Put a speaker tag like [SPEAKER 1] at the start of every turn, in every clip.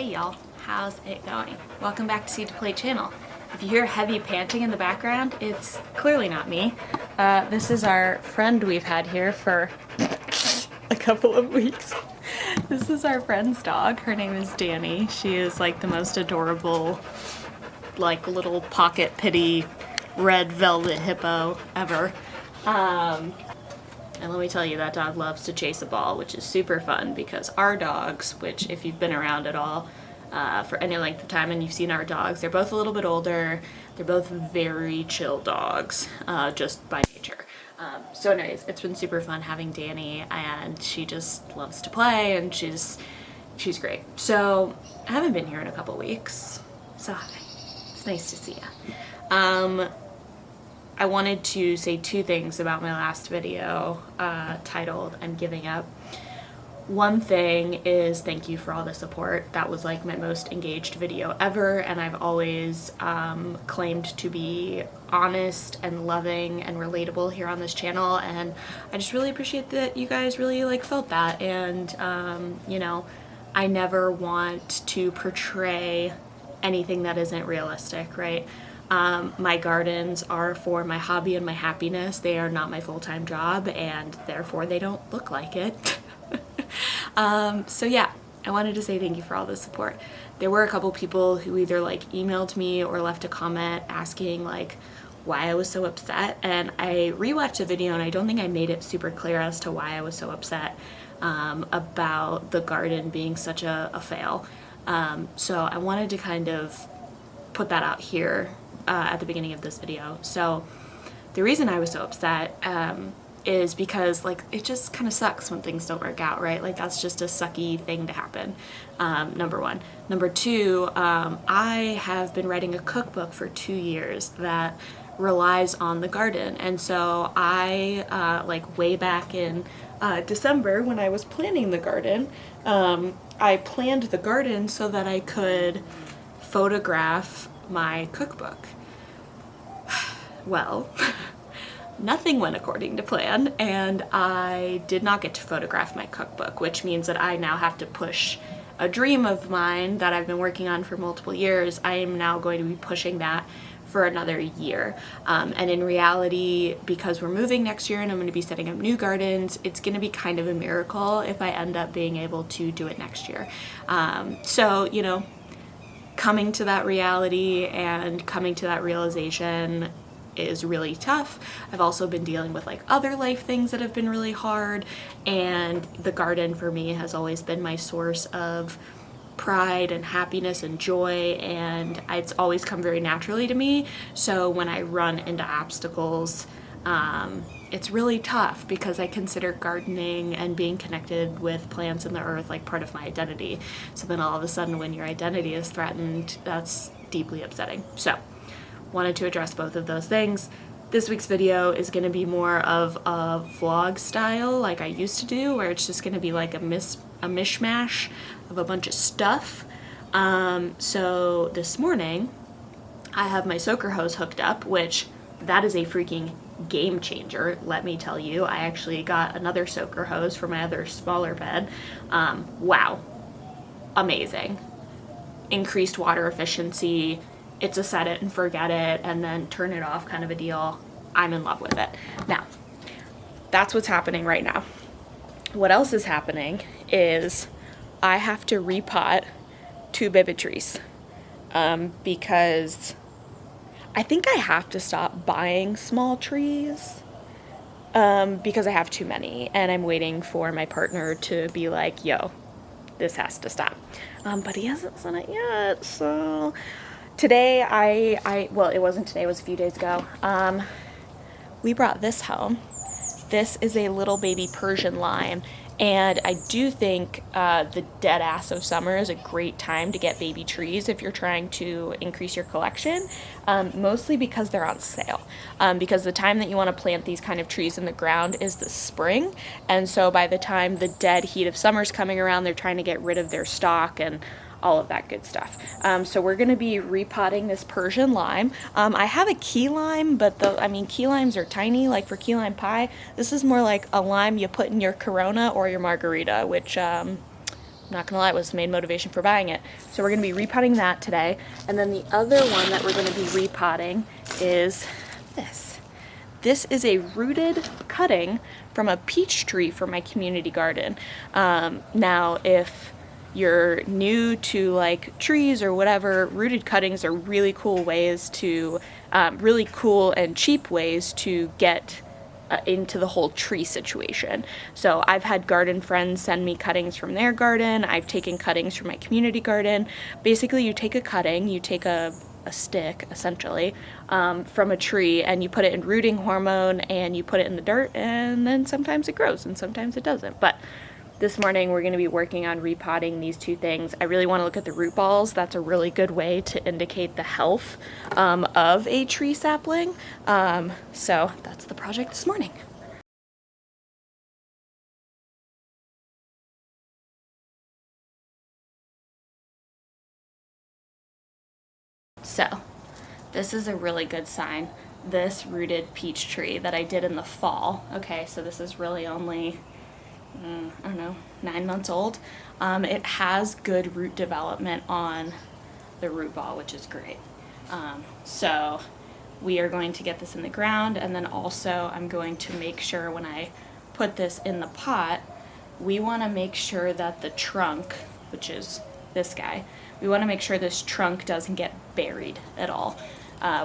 [SPEAKER 1] Hey y'all, how's it going? Welcome back to Seed to Plate channel. If you hear heavy panting in the background, it's clearly not me. This is our friend we've had here for a couple of weeks. This is our friend's dog. Her name is Danny. She is like the most adorable, like little pocket pitty red velvet hippo ever. And let me tell you, that dog loves to chase a ball, which is super fun because our dogs, which if you've been around at all for any length of time and you've seen our dogs, they're both a little bit older. They're both very chill dogs, just by nature. So anyways, it's been super fun having Danny, and she just loves to play, and she's great. So I haven't been here in a couple weeks, so it's nice to see ya. I wanted to say two things about my last video titled I'm Giving Up. One thing is thank you for all the support. That was like my most engaged video ever, and I've always claimed to be honest and loving and relatable here on this channel, and I just really appreciate that you guys really like felt that. And you know, I never want to portray anything that isn't realistic, right? My gardens are for my hobby and my happiness. They are not my full-time job, and therefore they don't look like it. So yeah, I wanted to say thank you for all the support. There were a couple people who either like emailed me or left a comment asking like why I was so upset, and I rewatched the video and I don't think I made it super clear as to why I was so upset about the garden being such a fail. So I wanted to kind of put that out here at the beginning of this video. So the reason I was so upset is because like it just kind of sucks when things don't work out, right? Like that's just a sucky thing to happen. Number one. Number two, I have been writing a cookbook for 2 years that relies on the garden, and so I like way back in December when I was planning the garden, I planned the garden so that I could photograph my cookbook. Well, nothing went according to plan, and I did not get to photograph my cookbook, which means that I now have to push a dream of mine that I've been working on for multiple years. I am now going to be pushing that for another year. And in reality, because we're moving next year and I'm going to be setting up new gardens, it's going to be kind of a miracle if I end up being able to do it next year. So, you know, coming to that reality and coming to that realization is really tough. I've also been dealing with like other life things that have been really hard, and the garden for me has always been my source of pride and happiness and joy, and it's always come very naturally to me. So when I run into obstacles, it's really tough because I consider gardening and being connected with plants and the earth like part of my identity. So then all of a sudden when your identity is threatened, that's deeply upsetting. So wanted to address both of those things. This week's video is going to be more of a vlog style like I used to do, where it's just going to be like a mishmash of a bunch of stuff. So this morning I have my soaker hose hooked up, which that is a freaking game changer, let me tell you. I actually got another soaker hose for my other smaller bed. Wow, amazing. Increased water efficiency. It's a set it and forget it and then turn it off kind of a deal. I'm in love with it. Now, that's what's happening right now. What else is happening is I have to repot 2 baby trees because I think I have to stop buying small trees because I have too many, and I'm waiting for my partner to be like, yo, this has to stop. But he hasn't said it yet, so today well, it wasn't today, it was a few days ago. We brought this home. This is a little baby Persian lime, and I do think the dead ass of summer is a great time to get baby trees if you're trying to increase your collection, mostly because they're on sale. Because the time that you want to plant these kind of trees in the ground is the spring, and so by the time the dead heat of summer's coming around, they're trying to get rid of their stock and all of that good stuff. So we're going to be repotting this Persian lime. I have a key lime, but key limes are tiny, like for key lime pie. This is more like a lime you put in your Corona or your margarita, which not gonna lie, was the main motivation for buying it. So we're gonna be repotting that today. And then the other one that we're gonna be repotting is this. This is a rooted cutting from a peach tree for my community garden. Now, if you're new to like trees or whatever, rooted cuttings are really cool ways to, really cool and cheap ways to get into the whole tree situation. So I've had garden friends send me cuttings from their garden. I've taken cuttings from my community garden. Basically, you take a cutting, you take a stick essentially from a tree, and you put it in rooting hormone and you put it in the dirt, and then sometimes it grows and sometimes it doesn't. But this morning we're going to be working on repotting these two things. I really want to look at the root balls. That's a really good way to indicate the health of a tree sapling. So that's the project this morning. So this is a really good sign. This rooted peach tree that I did in the fall. Okay, so this is really only, I don't know, 9 months old. It has good root development on the root ball, which is great. So we are going to get this in the ground, and then also I'm going to make sure when I put this in the pot, we want to make sure that the trunk, which is this guy, we want to make sure this trunk doesn't get buried at all.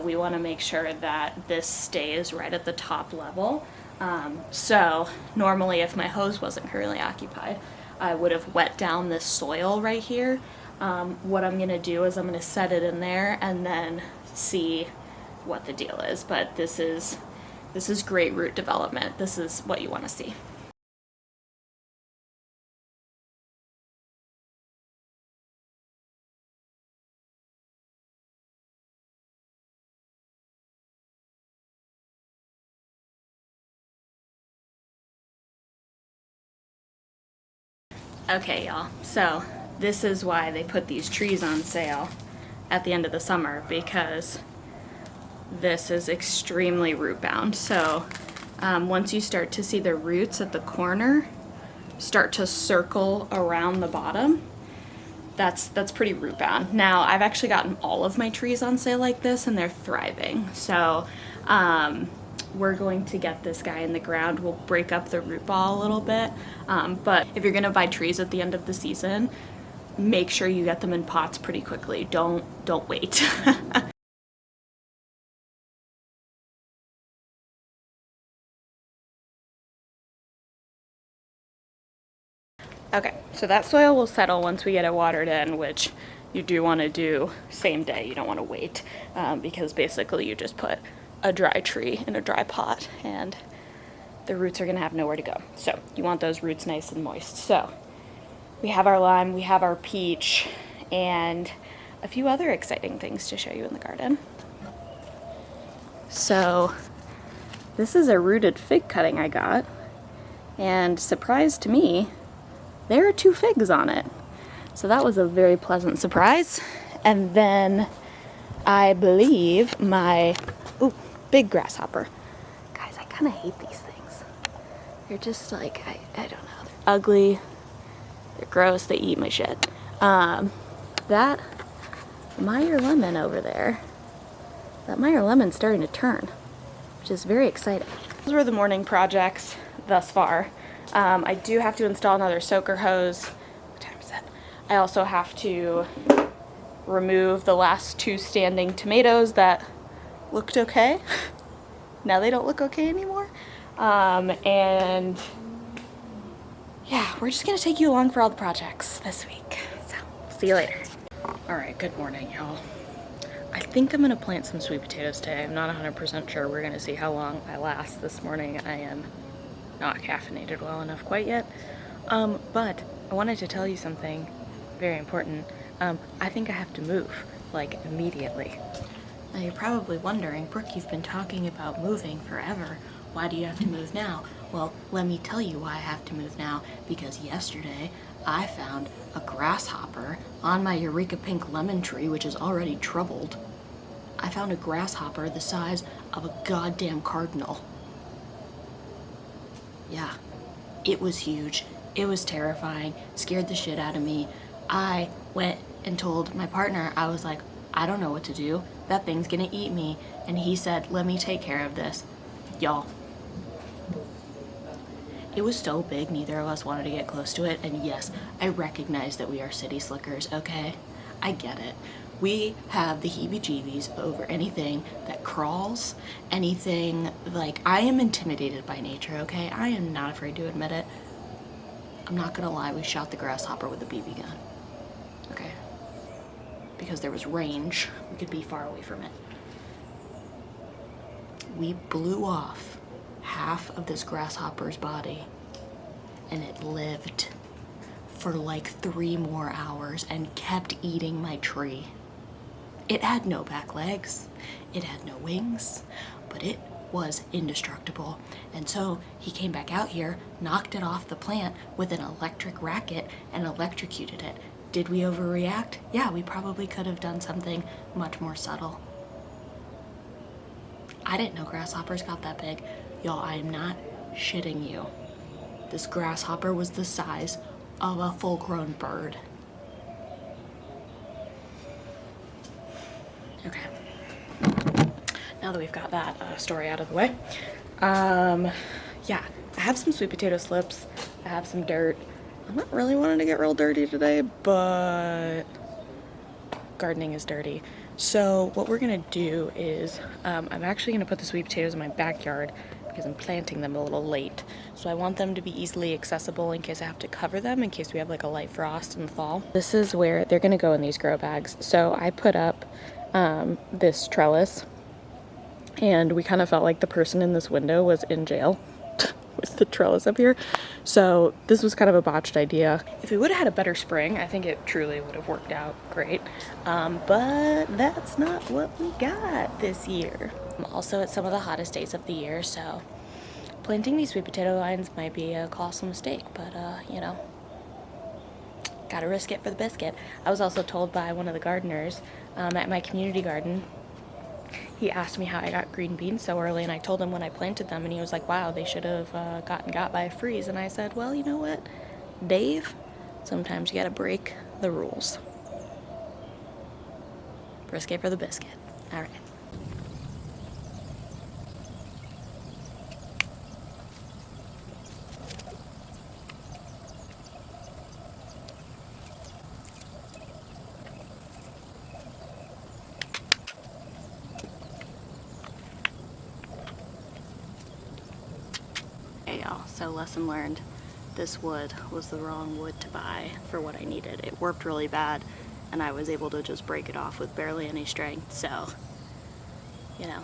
[SPEAKER 1] We want to make sure that this stays right at the top level. So normally if my hose wasn't currently occupied, I would have wet down this soil right here. What I'm going to do is I'm going to set it in there and then see what the deal is. But this is great root development. This is what you want to see. Okay, y'all, so this is why they put these trees on sale at the end of the summer, because this is extremely root bound. So once you start to see the roots at the corner start to circle around the bottom, that's pretty root bound. Now, I've actually gotten all of my trees on sale like this and they're thriving. So we're going to get this guy in the ground. We'll break up the root ball a little bit. But if you're gonna buy trees at the end of the season, make sure you get them in pots pretty quickly. Don't wait. Okay, so that soil will settle once we get it watered in, which you do want to do same day. You don't want to wait because basically you just put a dry tree in a dry pot and the roots are going to have nowhere to go. So you want those roots nice and moist. So we have our lime, we have our peach, and a few other exciting things to show you in the garden. So this is a rooted fig cutting I got, and surprise to me, there are 2 figs on it. So that was a very pleasant surprise. And then I believe my, big grasshopper. Guys, I kind of hate these things. They're just like, I don't know, they're ugly, they're gross, they eat my shit. That Meyer lemon over there, that Meyer lemon's starting to turn, which is very exciting. Those were the morning projects thus far. I do have to install another soaker hose. What time is it? I also have to remove the last 2 standing tomatoes that looked okay. Now they don't look okay anymore. And yeah, we're just gonna take you along for all the projects this week. So, see you later. All right, good morning, y'all. I think I'm gonna plant some sweet potatoes today. I'm not 100% sure. We're gonna see how long I last this morning. I am not caffeinated well enough quite yet. But I wanted to tell you something very important. I think I have to move, like, immediately. Now you're probably wondering, Brooke, you've been talking about moving forever. Why do you have to move now? Well, let me tell you why I have to move now. Because yesterday I found a grasshopper on my Eureka Pink lemon tree, which is already troubled. I found a grasshopper the size of a goddamn cardinal. Yeah, it was huge. It was terrifying, scared the shit out of me. I went and told my partner, I was like, I don't know what to do. That thing's gonna eat me. And he said, let me take care of this. Y'all, it was so big, neither of us wanted to get close to it. And yes, I recognize that we are city slickers, okay? I get it. We have the heebie-jeebies over anything that crawls, anything, like, I am intimidated by nature, okay? I am not afraid to admit it. I'm not gonna lie, we shot the grasshopper with a BB gun, okay? Because there was range, we could be far away from it. We blew off half of this grasshopper's body, and it lived for like 3 more hours and kept eating my tree. It had no back legs, it had no wings, but it was indestructible. And so he came back out here, knocked it off the plant with an electric racket, and electrocuted it. Did we overreact? Yeah, we probably could have done something much more subtle. I didn't know grasshoppers got that big. Y'all, I am not shitting you. This grasshopper was the size of a full-grown bird. Okay. Now that we've got that story out of the way, yeah, I have some sweet potato slips. I have some dirt. I'm not really wanting to get real dirty today, but gardening is dirty. So what we're gonna do is, I'm actually gonna put the sweet potatoes in my backyard because I'm planting them a little late. So I want them to be easily accessible in case I have to cover them, in case we have like a light frost in the fall. This is where they're gonna go in these grow bags. So I put up this trellis, and we kind of felt like the person in this window was in jail with the trellis up here. So this was kind of a botched idea. If we would have had a better spring, I think it truly would have worked out great. But that's not what we got this year. Also, it's some of the hottest days of the year, so planting these sweet potato vines might be a colossal mistake, but you know, gotta risk it for the biscuit. I was also told by one of the gardeners at my community garden, he asked me how I got green beans so early, and I told him when I planted them, and he was like, wow, they should have gotten got by a freeze. And I said, well, you know what, Dave, sometimes you gotta break the rules. Risk it for the biscuit. All right. Hey y'all, so lesson learned. This wood was the wrong wood to buy for what I needed. It warped really bad, and I was able to just break it off with barely any strength. So, you know,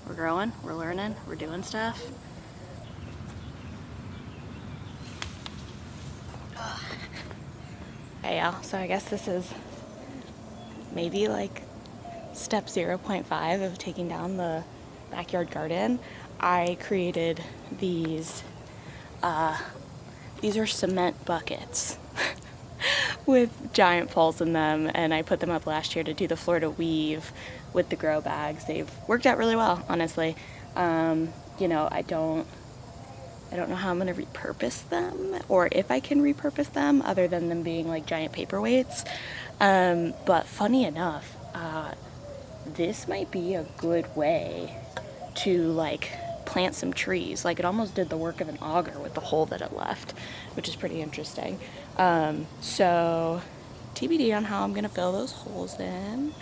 [SPEAKER 1] we're growing, we're learning, we're doing stuff. Hey y'all, so I guess this is maybe like step 0.5 of taking down the backyard garden. I created these are cement buckets with giant poles in them, and I put them up last year to do the Florida weave with the grow bags. They've worked out really well, honestly. You know, I don't know how I'm gonna repurpose them, or if I can repurpose them other than them being like giant paperweights. But funny enough, this might be a good way to like plant some trees. Like, it almost did the work of an auger with the hole that it left, which is pretty interesting. So TBD on how I'm gonna fill those holes in,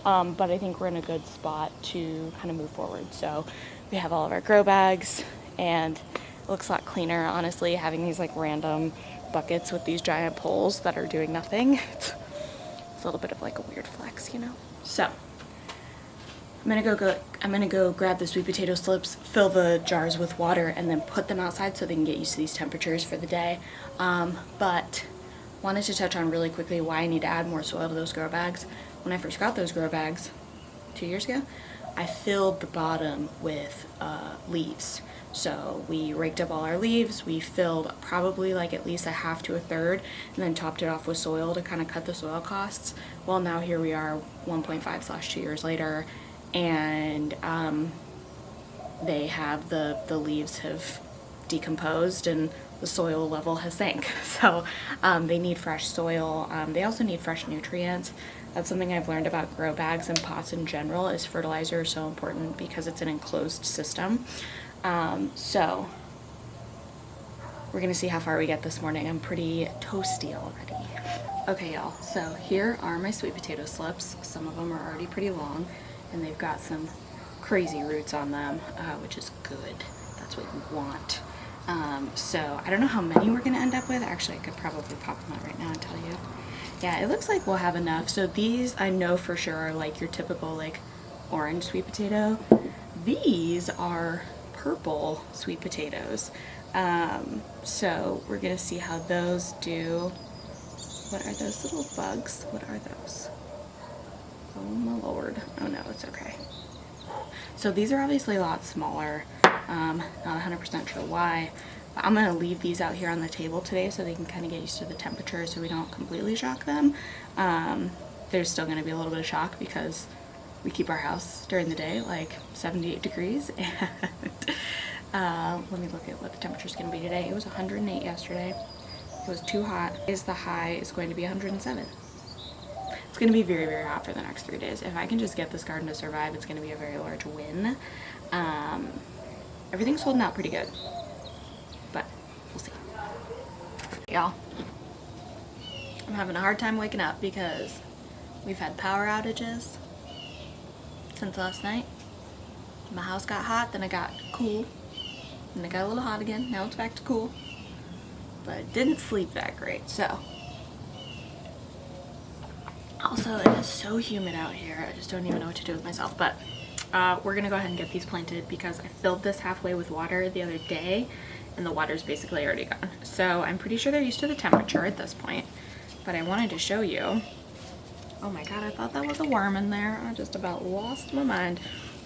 [SPEAKER 1] but I think we're in a good spot to kind of move forward. So we have all of our grow bags, and it looks a lot cleaner, honestly, having these like random buckets with these giant poles that are doing nothing. It's a little bit of like a weird flex, you know? So I'm gonna go grab the sweet potato slips, fill the jars with water, and then put them outside so they can get used to these temperatures for the day. But wanted to touch on really quickly why I need to add more soil to those grow bags. When I first got those grow bags 2 years ago, I filled the bottom with leaves. So we raked up all our leaves, we filled probably like at least a half to a third, and then topped it off with soil to kind of cut the soil costs. Well, now here we are 1.5/2 years later, and they have the leaves have decomposed and the soil level has sank. So they need fresh soil. They also need fresh nutrients. That's something I've learned about grow bags and pots in general, is fertilizer is so important because it's an enclosed system. So we're gonna see how far we get this morning. I'm pretty toasty already. Okay, y'all, so here are my sweet potato slips. Some of them are already pretty long, and they've got some crazy roots on them, which is good. That's what you want. So I don't know how many we're gonna end up with. Actually, I could probably pop them out right now and tell you. Yeah, it looks like we'll have enough. So these I know for sure are like your typical like orange sweet potato. These are purple sweet potatoes. So we're gonna see how those do. What are those little bugs? What are those? Oh my lord. Oh no, it's okay. So these are obviously a lot smaller. Not 100% sure why. But I'm gonna leave these out here on the table today so they can kind of get used to the temperature so we don't completely shock them. There's still gonna be a little bit of shock because we keep our house during the day like 78 degrees. And let me look at what the temperature is gonna be today. It was 108 yesterday. It was too hot. The high is going to be 107. It's going to be very, very hot for the next 3 days. If I can just get this garden to survive, it's going to be a very large win. Everything's holding out pretty good, but we'll see. Y'all, I'm having a hard time waking up because we've had power outages since last night. My house got hot, then it got cool, and it got a little hot again. Now it's back to cool. But I didn't sleep that great, so. Also, it is so humid out here. I just don't even know what to do with myself. But we're gonna go ahead and get these planted because I filled this halfway with water the other day and the water's basically already gone. So I'm pretty sure they're used to the temperature at this point. But I wanted to show you. Oh my god, I thought that was a worm in there. I just about lost my mind.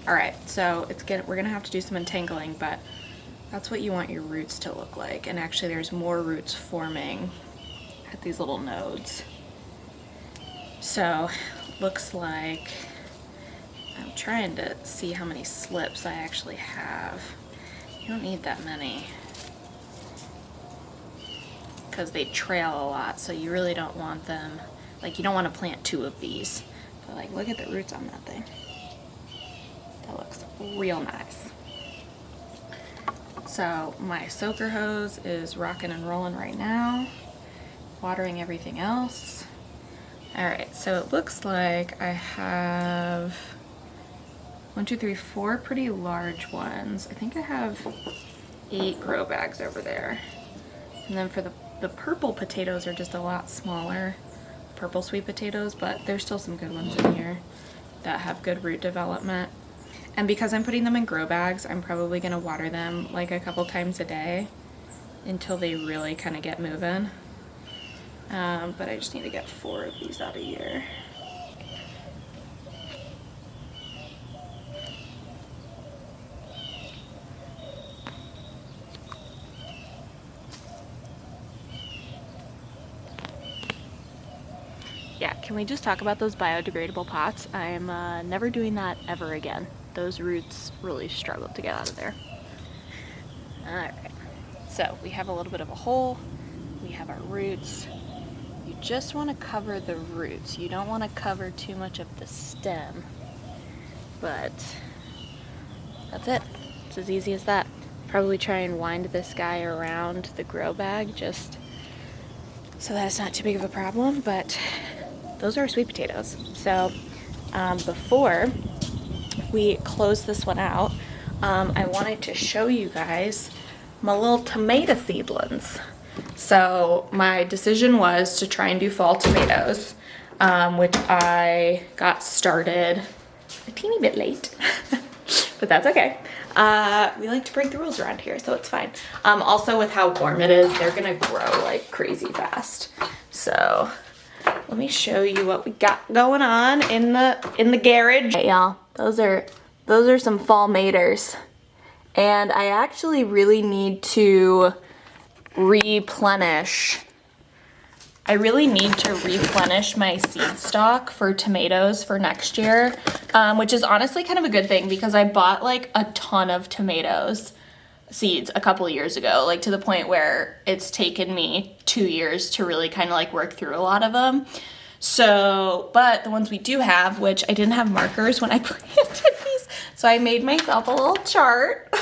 [SPEAKER 1] All right, so we're gonna have to do some entangling, but that's what you want your roots to look like. And actually there's more roots forming at these little nodes. So looks like, I'm trying to see how many slips I actually have. You don't need that many because they trail a lot, so you really don't want them, like you don't want to plant 2 of these. But like look at the roots on that thing. That looks real nice. So my soaker hose is rocking and rolling right now, watering everything else. All right, so it looks like I have 1, 2, 3, 4 pretty large ones. I think I have 8 grow bags over there. And then for the purple potatoes are just a lot smaller, purple sweet potatoes, but there's still some good ones in here that have good root development. And because I'm putting them in grow bags, I'm probably gonna water them like a couple times a day until they really kind of get moving. But I just need to get 4 of these out a year. Yeah, can we just talk about those biodegradable pots? I'm never doing that ever again. Those roots really struggled to get out of there. Alright, so we have a little bit of a hole. We have our roots. You just want to cover the roots. You don't want to cover too much of the stem. But that's it. It's as easy as that. Probably try and wind this guy around the grow bag just so that it's not too big of a problem, but those are sweet potatoes. So before we close this one out, I wanted to show you guys my little tomato seedlings. So my decision was to try and do fall tomatoes, which I got started a teeny bit late, but that's okay. We like to break the rules around here, so it's fine. Also with how warm it is, they're gonna grow like crazy fast. So let me show you what we got going on in the garage. Hey, y'all, those are some fall maters, and I actually really need to replenish. I really need to replenish my seed stock for tomatoes for next year, which is honestly kind of a good thing because I bought like a ton of tomatoes seeds a couple of years ago, like to the point where it's taken me 2 years to really kind of like work through a lot of them. So, but the ones we do have, which I didn't have markers when I planted these, so I made myself a little chart.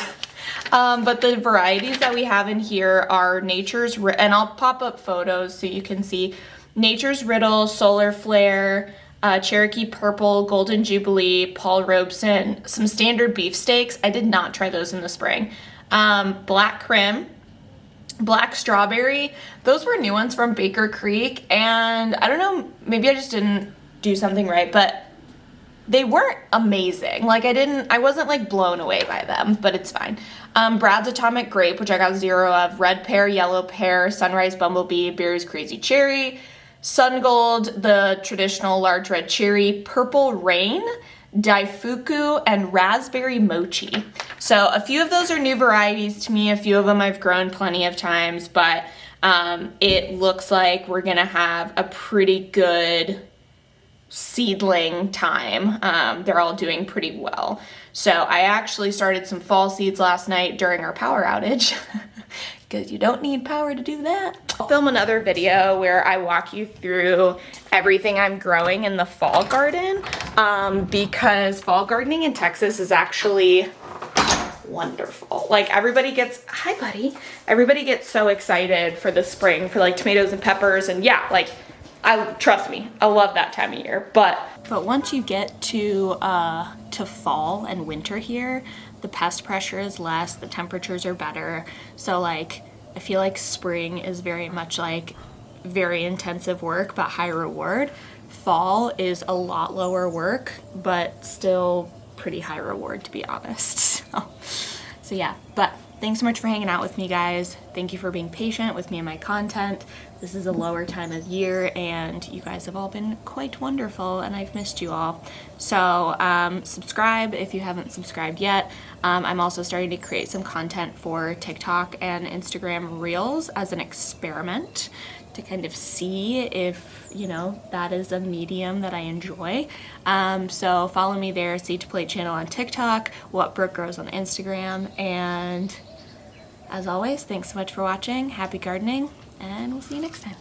[SPEAKER 1] But the varieties that we have in here are Nature's, and I'll pop up photos so you can see Nature's Riddle, Solar Flare, Cherokee Purple, Golden Jubilee, Paul Robeson, some standard beefsteaks. I did not try those in the spring. Black Crim, Black Strawberry. Those were new ones from Baker Creek, and I don't know, maybe I just didn't do something right, but they weren't amazing. Like I wasn't like blown away by them, but it's fine. Brad's Atomic Grape, which I got 0 of, Red Pear, Yellow Pear, Sunrise Bumblebee, Beer's Crazy Cherry, Sun Gold, the traditional large red cherry, Purple Rain, Daifuku, and Raspberry Mochi. So a few of those are new varieties to me. A few of them I've grown plenty of times, but it looks like we're gonna have a pretty good seedling time. They're all doing pretty well. So I actually started some fall seeds last night during our power outage because you don't need power to do that. I'll film another video where I walk you through everything I'm growing in the fall garden, because fall gardening in Texas is actually wonderful. Like everybody gets, hi buddy, everybody gets so excited for the spring for like tomatoes and peppers, and yeah, like trust me, I love that time of year. But once you get to fall and winter here, the pest pressure is less, the temperatures are better. So like I feel like spring is very much like very intensive work but high reward. Fall is a lot lower work but still pretty high reward, to be honest. So yeah, but thanks so much for hanging out with me, guys. Thank you for being patient with me and my content. This is a lower time of year and you guys have all been quite wonderful and I've missed you all. So subscribe if you haven't subscribed yet. I'm also starting to create some content for TikTok and Instagram Reels as an experiment to kind of see if, you know, that is a medium that I enjoy. So follow me there, Seed to Plate channel on TikTok, What Brooke Grows on Instagram, and as always, thanks so much for watching. Happy gardening, and we'll see you next time.